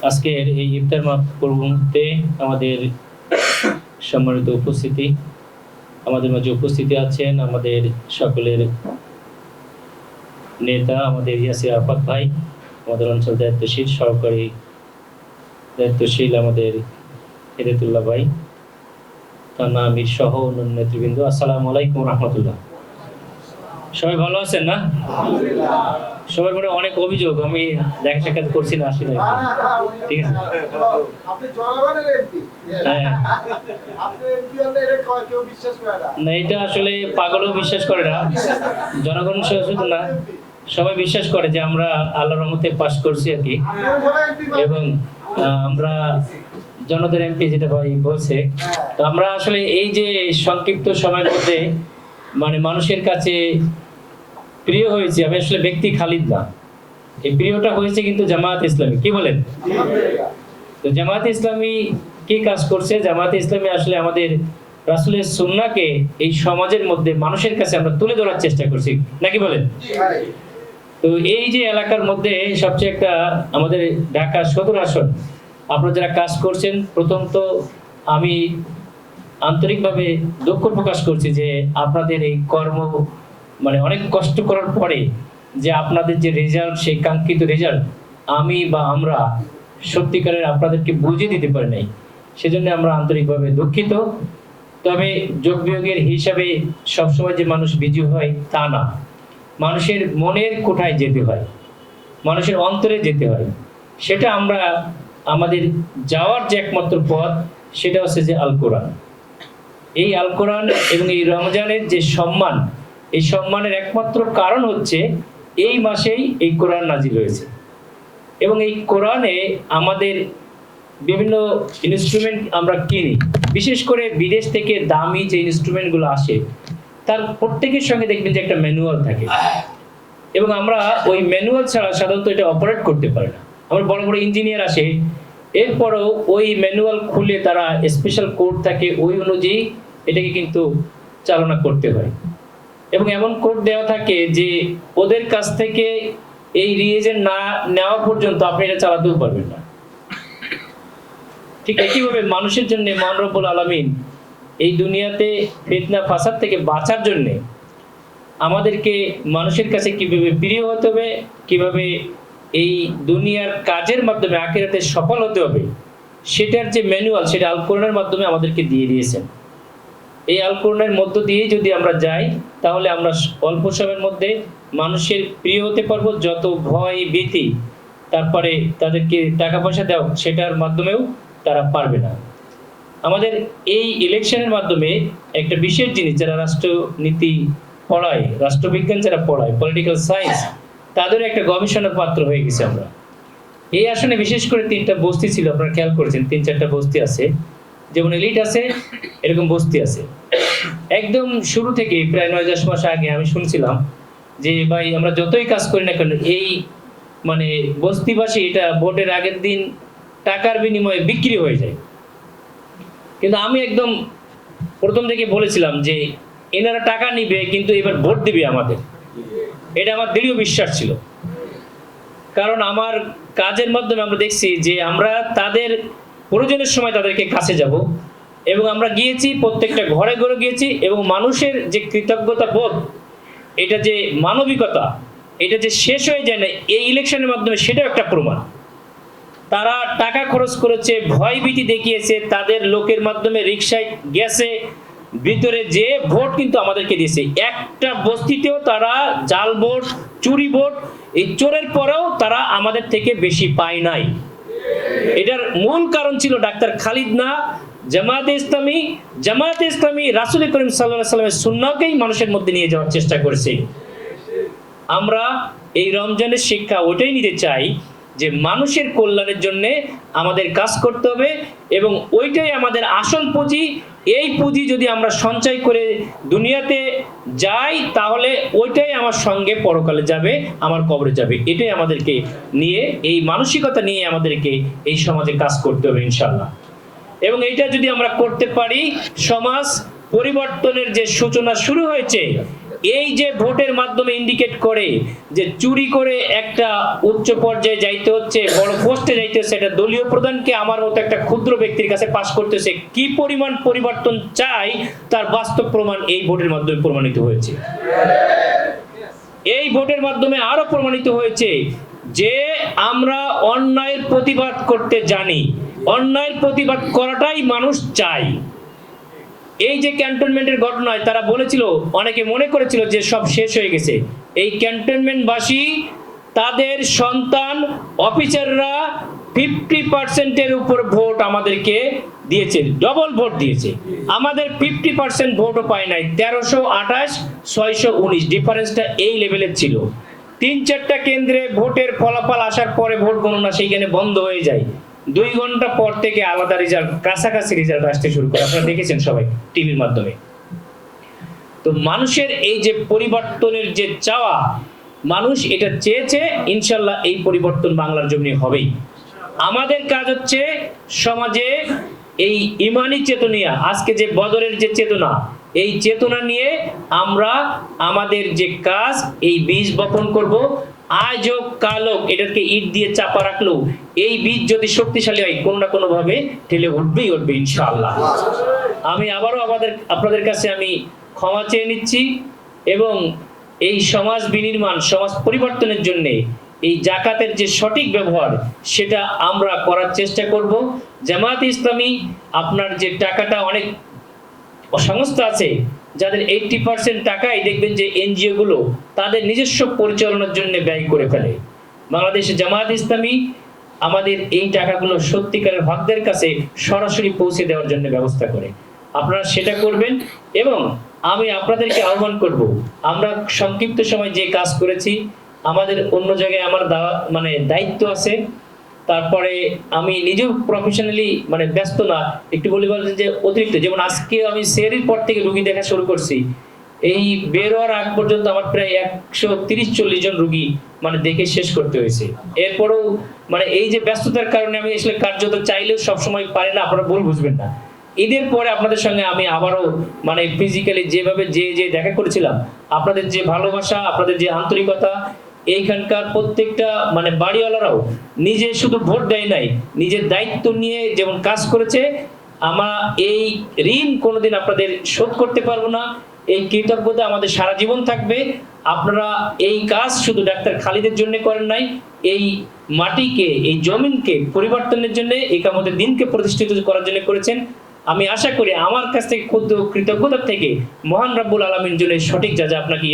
আজকের এই ইফতার মুহূর্তে আমাদের সম্মানিত উপস্থিতি, আমাদের মাঝে উপস্থিতি আছেন আমাদের সকলের নেতা, আমাদের ইয়াসির আরাফাত ভাই, আমাদের অঞ্চল দায়িত্বশীল সহকারী দায়িত্বশীল আমাদের হেদায়েতুল্লাহ ভাই, থানা আমির সহ অন্যান্য নেতৃবৃন্দ। আসসালামু আলাইকুম রহমতুল্লাহ। সবাই ভালো আছেন না? সবাই মনে অনেক অভিযোগ, আমি দেখা সাক্ষাৎ করছি না, আসি না। ঠিক আছে, না এটা আসলে পাগলও বিশ্বাস করে না, জনগণ শুধু না, সবাই বিশ্বাস করে যে আমরা আল্লাহর রহমতে পাস করছি আর কি। এবং আমরা জনতার এমপি যেটা ভাই বলছে, তো আমরা আসলে এই যে সংক্ষিপ্ত সময়ের মধ্যে মানে মানুষের কাছে প্রিয় হয়েছে। আমি আসলে ব্যক্তি খালিদ না, এই প্রিয়টা হয়েছে কিন্তু জামায়াত ইসলামী। কি বলেন? তো জামায়াত ইসলামী কি কাজ করছে? জামায়াত ইসলামী আসলে আমাদের রাসূলের সুন্নাহকে এই সমাজের মধ্যে মানুষের কাছে আমরা তুলে ধরার চেষ্টা করছি, নাকি বলেন? তো এই যে এলাকার মধ্যে সবচেয়ে একটা আমাদের ঢাকা সদর আসন, আপনারা যারা কাজ করছেন, প্রথম তো আমি আন্তরিকভাবে দুঃখ প্রকাশ করছি যে আপনাদের এই কর্ম মানে অনেক কষ্ট করার পরে যে আপনাদের যে রেজাল্ট, সেই কাঙ্ক্ষিত রেজাল্ট আমি বা আমরা সত্যিকারের আপনাদেরকে বুঝিয়ে দিতে পারি নাই, সেজন্য আমরা আন্তরিকভাবে দুঃখিত। তবে যোগ বিয়োগের হিসাবে সবসময় যে মানুষ বিজয়ী হয় তা না, মানুষের মনের কোঠায় যেতে হয়, মানুষের অন্তরে যেতে হয়। সেটা আমরা আমাদের যাওয়ার যে একমাত্র পথ সেটা হচ্ছে যে আল কোরআন। এই আল কোরআন এবং এই রমজানের যে সম্মান, এই সম্মানের একমাত্র কারণ হচ্ছে এই মাসেই এই কোরআন নাজিল হয়েছে। এবং এই কোরআনে আমাদের বিভিন্ন ইনস্ট্রুমেন্ট আমরা কিনি, বিশেষ করে বিদেশ থেকে দামি যে ইনস্ট্রুমেন্টগুলো আসে তার প্রত্যেকের সঙ্গে দেখবেন যে একটা ম্যানুয়াল থাকে, এবং আমরা ওই ম্যানুয়াল ছাড়া সাধারণত এটা অপারেট করতে পারি না। আমার বড় বড় ইঞ্জিনিয়ার আসে, এরপরও ওই ম্যানুয়াল খুলে তারা স্পেশাল কোড থাকে, ওই অনুযায়ী এটাকে কিন্তু চালনা করতে হয়। এবং এমন কোড দেওয়া থাকে যে ওদের কাছ থেকে এই রিয়েজেন্ট না নেওয়া পর্যন্ত আপনি এটা চালাতেও পারবেন না। ঠিক একইভাবে মানুষের জন্য মহান রব্বুল আলামিন এই দুনিয়াতে ফিতনা ফাসাদ থেকে বাঁচার জন্য আমাদেরকে মানুষের কাছে কিভাবে প্রিয় হতে হবে, কিভাবে এই দুনিয়ার কাজের মাধ্যমে আখিরাতে সফল হতে হবে, সেটার যে ম্যানুয়াল সেটা আল কোরআনের মাধ্যমে আমাদেরকে দিয়ে দিয়েছেন। এই আল কোরআনের মধ্য দিয়ে যদি আমরা যাই তাহলে আমরা অল্প সময়ের মধ্যে মানুষের প্রিয় হতে পারবো। যত ভয় ভীতি তারপরে তাদেরকে টাকা পয়সা দেওয়া, সেটার মাধ্যমেও তারা পারবে না। আমাদের এই ইলেকশনের মাধ্যমে একটা বিশেষ জিনিস, যারা রাষ্ট্রনীতি পড়ায়, রাষ্ট্রবিজ্ঞান যারা পড়ায়, পলিটিক্যাল সায়েন্স, তাদের একটা গবেষণার পাত্র হয়ে গেছে আমরা। এই আসনে বিশেষ করে 3টা বস্তি ছিল, আপনারা খেয়াল করেছেন 3-4টা বস্তি আছে, যেমন এলিট আছে এরকম বস্তি আছে। একদম শুরু থেকে প্রায় 9-10 মাস আগে আমি শুনছিলাম যে ভাই আমরা যতই কাজ করি না কেন এই মানে বস্তিবাসী এটা ভোটের আগের দিন টাকার বিনিময়ে বিক্রি হয়ে যায়। কিন্তু আমি একদম প্রথম থেকে বলেছিলাম যে এনারা টাকা নিবে কিন্তু এবার ভোট দিবে আমাদের, এটা আমার দৃঢ় বিশ্বাস ছিল। কারণ আমার কাজের মাধ্যমে আমরা দেখছি যে আমরা তাদের প্রয়োজনের সময় তাদেরকে কাছে যাব, এবং আমরা গিয়েছি প্রত্যেকটা ঘরে ঘরে গিয়েছি, এবং মানুষের যে কৃতজ্ঞতা বোধ, এটা যে মানবিকতা, এটা যে শেষ হয়ে যায় না এই ইলেকশনের মাধ্যমে, সেটাও একটা প্রমাণ। তারা টাকা খরচ করেছে, ভয় ভীতি দেখিয়েছে, তাদের লোকের মাধ্যমে রিক্সায় গেছে, ভিতরে যে ভোট কিন্তু আমাদেরকে দিয়েছে। একটা বস্তিতেও তারা জাল ভোট, চুরি ভোট, এই চোরের পরেও তারা আমাদের থেকে বেশি পায় নাই। এটার মূল কারণ ছিল ডাক্তার খালিদ না, জামায়াতে ইসলামী। জামায়াতে ইসলামী রাসূল করিম সাল্লাল্লাহু আলাইহি ওয়াসাল্লামের সুন্নাহকেই মানুষের মধ্যে নিয়ে যাওয়ার চেষ্টা করেছে। আমরা এই রমজানের শিক্ষা ওইটাই নিতে চাই যে মানুষের কল্যাণের জন্য আমাদের কাজ করতে হবে, এবং ওইটাই আমাদের আসল পুঁজি। এই পুঁজি যদি আমরা সঞ্চয় করে দুনিয়াতে যাই তাহলে ওইটাই আমার সঙ্গে পরকালে যাবে, আমার কবরে যাবে। এটাই আমাদেরকে নিয়ে, এই মানসিকতা নিয়ে আমাদেরকে এই সমাজে কাজ করতে হবে ইনশাআল্লাহ। এবং এইটা যদি আমরা করতে পারি, সমাজ পরিবর্তনের যে সূচনা শুরু হয়েছে এই যে ভোটের মাধ্যমে ইন্ডিকেট করে যে চুরি করে একটা উচ্চ পর্যায়ে যাইতে হচ্ছে, বড় পোস্টে যাইতে হচ্ছে, এটা দলীয় প্রধানকে আমার মতো একটা ক্ষুদ্র ব্যক্তির কাছে পাশ করতে হচ্ছে, কি পরিমাণ পরিবর্তন চাই তার বাস্তব প্রমাণ এই ভোটের মাধ্যমে প্রমাণিত হয়েছে। এই ভোটের মাধ্যমে আরো প্রমাণিত হয়েছে যে আমরা অন্যায়ের প্রতিবাদ করতে জানি, অন্যায়ের প্রতিবাদ করাটাই মানুষ চায়। এই যে ক্যান্টনমেন্টের ঘটনায় তারা বলেছিল, অনেকে মনে করেছিল যে সব শেষ হয়ে গেছে। এই ক্যান্টনমেন্টবাসী তাদের সন্তান অফিসাররা 50%-এর উপর ভোট আমাদেরকে দিয়েছে, ডবল ভোট দিয়েছে। আমাদের 50% ভোটও পায় নাই, 1328 619, ডিফারেন্সটা এই লেভেলের ছিল। 3-4টা কেন্দ্রে ভোটের ফলাফল আসার পরে ভোট গণনা সেইখানে বন্ধ হয়ে যায়, 2 ঘন্টা পর থেকে আলাদা রেজাল্ট, কাছাকাছি রেজাল্ট আসতে শুরু করে। আপনারা দেখেছেন সবাই টিভির মাধ্যমে। তো মানুষের এই যে পরিবর্তনের যে চাওয়া, মানুষ এটা চেয়েছে, ইনশাল্লাহ এই পরিবর্তন বাংলার জমিনে হবেই। আমাদের কাজ হচ্ছে সমাজে এই ইমানি চেতনা, আজকে যে বদরের যে চেতনা, এই চেতনা নিয়ে আমরা আমাদের যে কাজ, এই বীজ বপন করব। আজ হোক কাল হোক, এটাকে ইট দিয়ে চাপা রাখলেও এই বীজ যদি শক্তিশালী হয়, কোনো না কোনো ভাবে ঠেলে উঠবেই উঠবে ইনশাআল্লাহ। আমি আবারও আপনাদের কাছে আমি ক্ষমা চেয়ে নিচ্ছি, এবং এই সমাজ বিনির্মাণ, সমাজ পরিবর্তনের জন্য এই জাকাতের যে সঠিক ব্যবহার, সেটা আমরা করার চেষ্টা করব। জামায়াতে ইসলামী আপনার যে টাকাটা, অনেক সংস্থা আছে যাদের 80% টাকাই দেখবেন যে এনজিও গুলো তাদের নিজস্ব পরিচালনার জন্য ব্যয় করে ফেলে। বাংলাদেশে জামায়াতে ইসলামী আমাদের এই টাকাগুলো সত্যিকারের ভক্তদের কাছে সরাসরি পৌঁছে দেওয়ার জন্য ব্যবস্থা করে। আপনারা সেটা করবেন, এবং আমি আপনাদেরকে আহ্বান করব, আমরা সংক্ষিপ্ত সময় যে কাজ করেছি, আমাদের অন্য জায়গায় আমার দায়িত্ব আছে। তারপরে আমি নিজেও প্রফেশনালি ব্যস্ত না, একটু বলবেন যে অতিরিক্ত। যেমন আজকে আমি সেরির পর থেকে রুগী দেখা শুরু করছি, এই বের হওয়ার আগ পর্যন্ত আমার প্রায় 130-140 জন রুগী দেখে শেষ করতে হয়েছে। এরপরেও এই যে ব্যস্ততার কারণে আমি আসলে কার্যত চাইলেও সবসময় পারি না, আপনারা ভুল বুঝবেন না। ঈদের পরে আপনাদের সঙ্গে আমি আবারও ফিজিক্যালি যেভাবে যে দেখা করেছিলাম, আপনাদের যে ভালোবাসা, আপনাদের যে আন্তরিকতা, এইখানকার প্রত্যেকটা বাড়িওয়ালারাও নিজে শুধু ভোট দেয় নাই, নিজের দায়িত্ব নিয়ে যেমন কাজ করেছে, আমরা এই ঋণ কোনোদিন আপনাদের শোধ করতে পারবো না। এই কৃতজ্ঞতা আমাদের সারা জীবন থাকবে। আপনারা এই কাজ শুধু ডাক্তার খালিদের জন্য করেন নাই, এই মাটিকে, এই জমিনকে পরিবর্তনের জন্য, ইকামতের দিনকে প্রতিষ্ঠিত করার জন্য করেছেন। আমি আশা করি আমার কাছ থেকে ক্ষুদ্র কৃতজ্ঞতা থেকে মহান রব্বুল আলামিন জন্য সঠিক যা আপনাকে